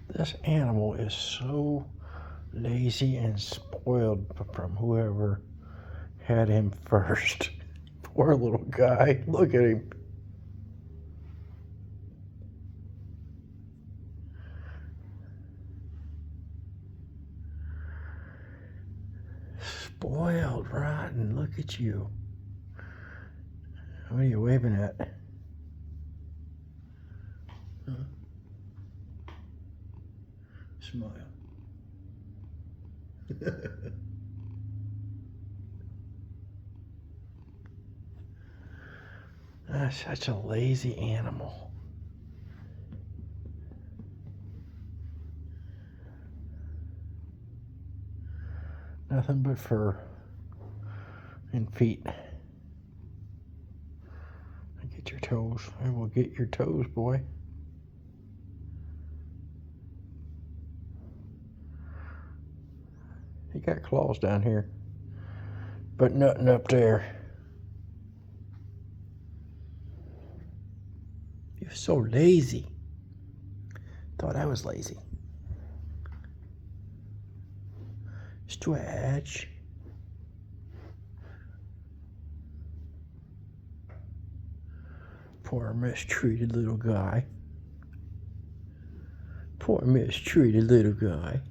This animal is so lazy and spoiled from whoever had him first. Poor little guy. Look at him. Spoiled, rotten. Look at you. What are you waving at? Huh? Smile. That's such a lazy animal. Nothing but fur and feet. Get your toes. I will get your toes, boy. He got claws down here, but nothing up there. You're so lazy. Thought I was lazy. Stretch. Poor mistreated little guy. Poor mistreated little guy.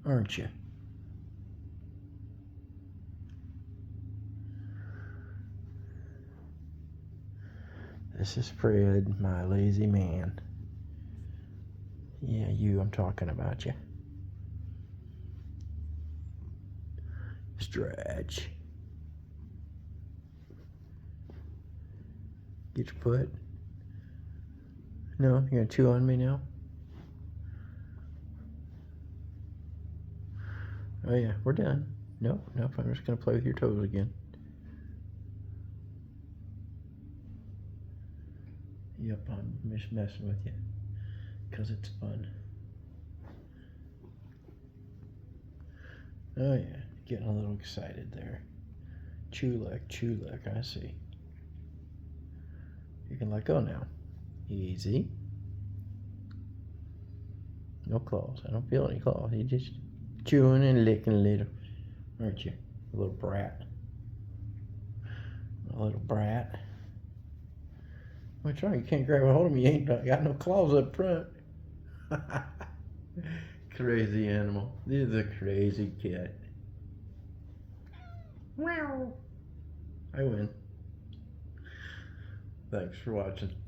Aren't you? This is Fred, my lazy man. Yeah, you, I'm talking about you. Stretch. Get your foot. No, you're gonna chew on me now? Oh yeah, we're done. Nope, I'm just gonna play with your toes again. Yep, I'm just messing with you, 'cause it's fun. Oh yeah, getting a little excited there. Chew luck, I see. You can let go now. Easy. No claws, I don't feel any claws. You just chewing and licking a little, aren't you? A little brat. A little brat. What's wrong? You can't grab a hold of me. You ain't got no claws up front. Crazy animal. This is a crazy cat. Meow. I win. Thanks for watching.